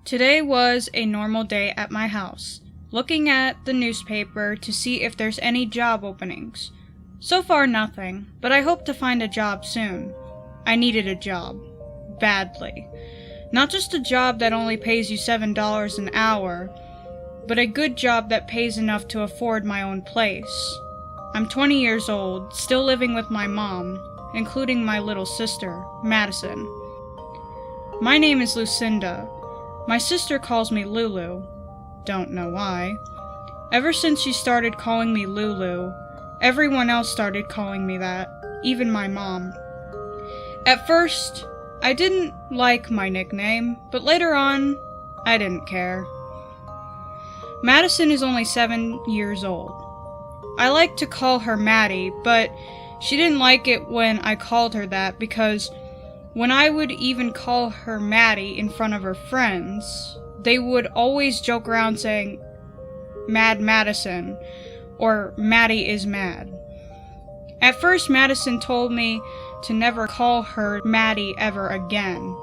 Today was a normal day at my house, looking at the newspaper to see if there's any job openings. So far nothing, but I hope to find a job soon. I needed a job. Badly. Not just a job that only pays you $7 an hour, but a good job that pays enough to afford my own place. I'm 20 years old, still living with my mom, including my little sister, Madison. My name is Lucinda. My sister calls me Lulu. Don't know why. Ever since she started calling me Lulu, everyone else started calling me that, even my mom. At first, I didn't like my nickname, but later on, I didn't care. Madison is only 7 years old. I like to call her Maddie, but she didn't like it when I called her that because when I would even call her Maddie in front of her friends, they would always joke around saying, Mad Madison, or Maddie is mad. At first, Madison told me to never call her Maddie ever again.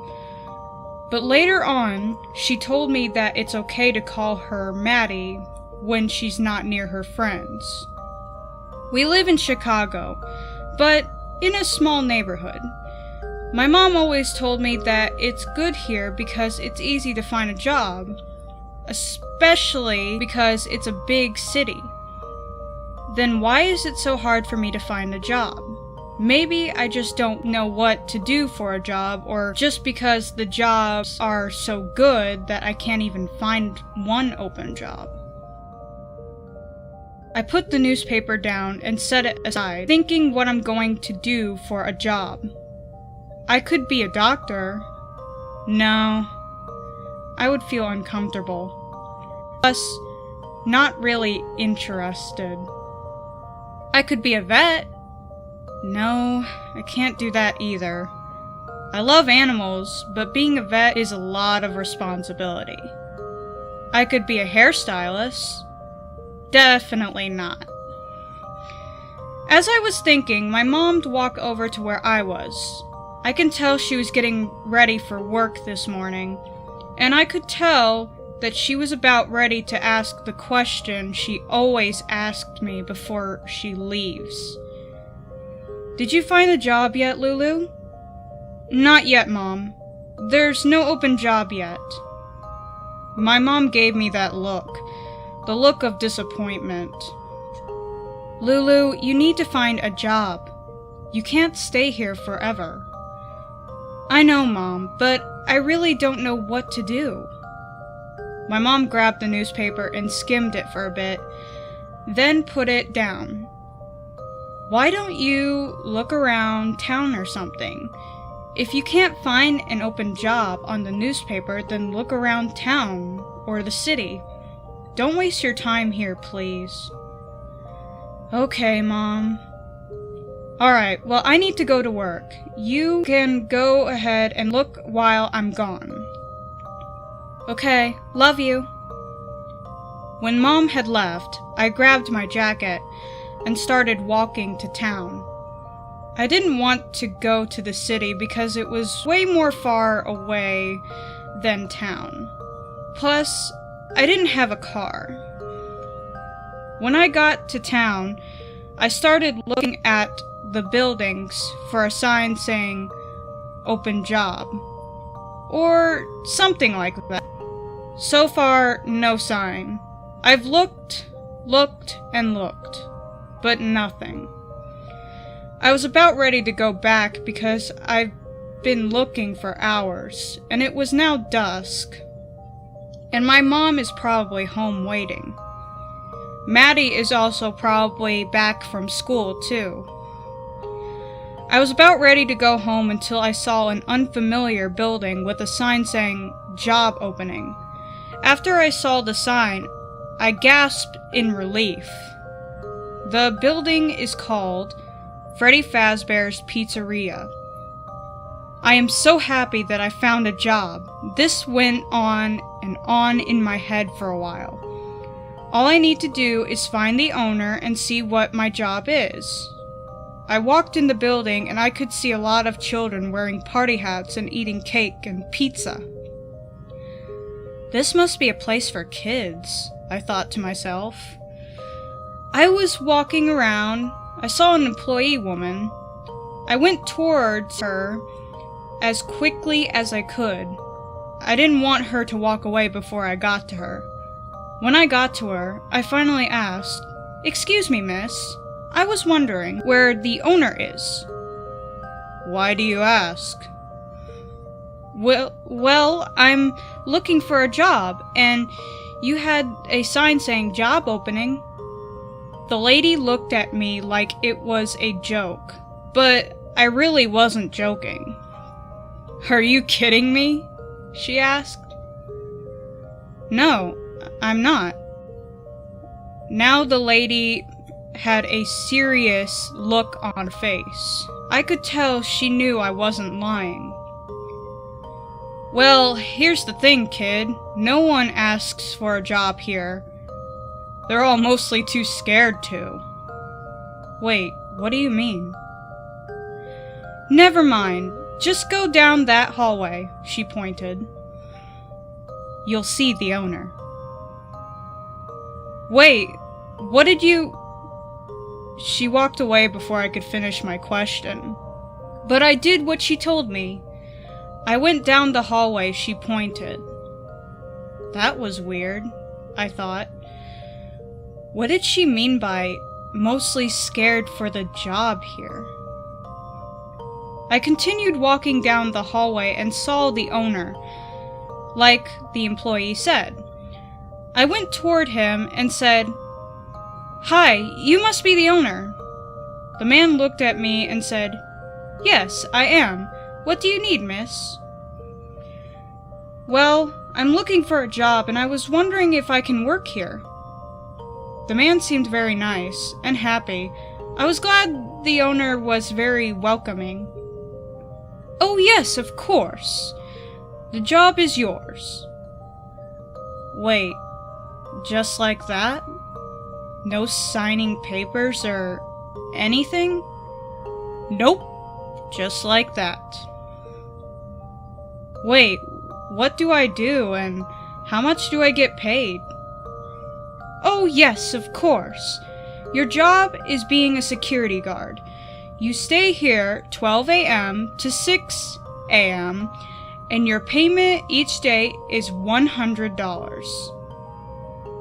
But later on, she told me that it's okay to call her Maddie when she's not near her friends. We live in Chicago, but in a small neighborhood. My mom always told me that it's good here because it's easy to find a job, especially because it's a big city. Then why is it so hard for me to find a job? Maybe I just don't know what to do for a job, or just because the jobs are so good that I can't even find one open job. I put the newspaper down and set it aside, thinking what I'm going to do for a job. I could be a doctor. No, I would feel uncomfortable. Plus, not really interested. I could be a vet. No, I can't do that either. I love animals, but being a vet is a lot of responsibility. I could be a hairstylist. Definitely not. As I was thinking, my mom walked over to where I was. I can tell she was getting ready for work this morning, and I could tell that she was about ready to ask the question she always asked me before she leaves. Did you find a job yet, Lulu? Not yet, Mom. There's no open job yet. My mom gave me that look, the look of disappointment. Lulu, you need to find a job. You can't stay here forever. I know, Mom, but I really don't know what to do. My mom grabbed the newspaper and skimmed it for a bit, then put it down. Why don't you look around town or something? If you can't find an open job on the newspaper, then look around town or the city. Don't waste your time here, please. Okay, Mom. Alright, well, I need to go to work. You can go ahead and look while I'm gone. Okay, love you. When Mom had left, I grabbed my jacket and started walking to town. I didn't want to go to the city because it was way more far away than town. Plus, I didn't have a car. When I got to town, I started looking at the buildings for a sign saying, open job, or something like that. So far, no sign. I've looked, and looked, but nothing. I was about ready to go back because I've been looking for hours, and it was now dusk, and my mom is probably home waiting. Maddie is also probably back from school, too. I was about ready to go home until I saw an unfamiliar building with a sign saying, job opening. After I saw the sign, I gasped in relief. The building is called Freddy FazBear's Pizzeria. I am so happy that I found a job. This went on and on in my head for a while. All I need to do is find the owner and see what my job is. I walked in the building and I could see a lot of children wearing party hats and eating cake and pizza. This must be a place for kids, I thought to myself. I was walking around. I saw an employee woman. I went towards her as quickly as I could. I didn't want her to walk away before I got to her. When I got to her, I finally asked, "Excuse me, miss. I was wondering where the owner is." "Why do you ask?" Well, I'm looking for a job, and you had a sign saying job opening." The lady looked at me like it was a joke, but I really wasn't joking. "Are you kidding me?" she asked. "No, I'm not." Now the lady had a serious look on her face. I could tell she knew I wasn't lying. "Well, here's the thing, kid. No one asks for a job here. They're all mostly too scared to." "Wait, what do you mean?" "Never mind. Just go down that hallway," she pointed. "You'll see the owner." "Wait, what did you—" She walked away before I could finish my question. But I did what she told me. I went down the hallway she pointed. That was weird, I thought. What did she mean by mostly scared for the job here? I continued walking down the hallway and saw the owner, like the employee said. I went toward him and said, "Hi, you must be the owner." The man looked at me and said, "Yes, I am. What do you need, miss?" "Well, I'm looking for a job and I was wondering if I can work here." The man seemed very nice and happy. I was glad the owner was very welcoming. "Oh yes, of course. The job is yours." Wait, just like that? No signing papers or anything? Nope, just like that. Wait, what do I do and how much do I get paid? "Oh yes, of course. Your job is being a security guard. You stay here 12 a.m. to 6 a.m. and your payment each day is $100.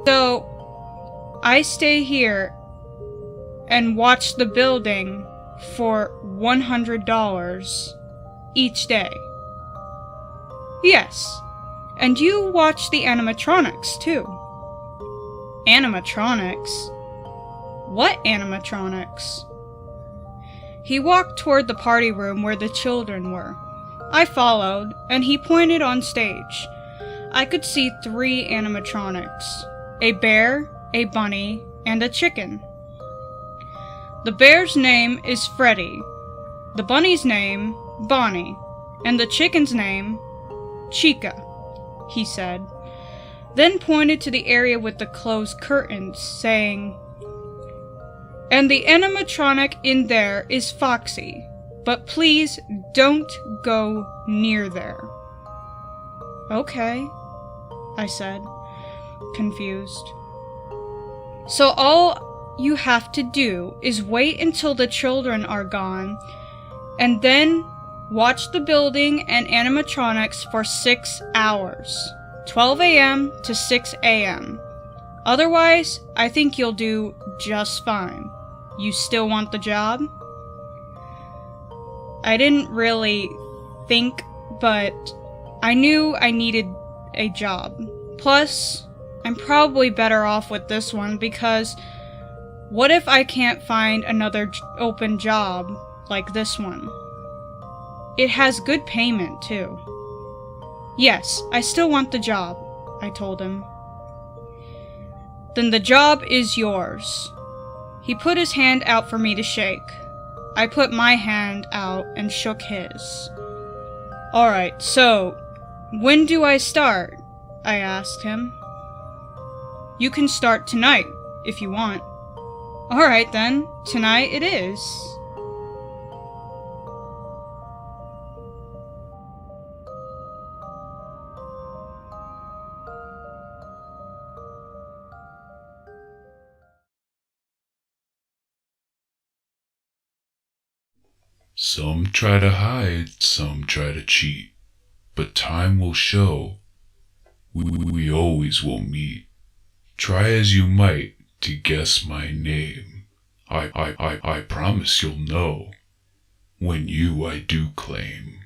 So, I stay here and watch the building for $100 each day." "Yes, and you watch the animatronics too." "Animatronics? What animatronics?" He walked toward the party room where the children were. I followed, and he pointed on stage. I could see 3 animatronics: a bear, a bunny, and a chicken. The bear's name is Freddy, the bunny's name, Bonnie, and the chicken's name, Chica, he said, then pointed to the area with the closed curtains, saying, "And the animatronic in there is Foxy, but please don't go near there." "Okay," I said, confused. "So all you have to do is wait until the children are gone, and then watch the building and animatronics for 6 hours, 12 a.m. to 6 a.m. Otherwise, I think you'll do just fine. You still want the job?" I didn't really think, but I knew I needed a job. Plus, I'm probably better off with this one because what if I can't find another open job like this one? It has good payment too. "Yes, I still want the job," I told him. "Then the job is yours." He put his hand out for me to shake. I put my hand out and shook his. "Alright, so, when do I start?" I asked him. "You can start tonight, if you want." "Alright then, tonight it is." Some try to hide, some try to cheat, but time will show. We always will meet. Try as you might to guess my name. I promise you'll know when you I do claim.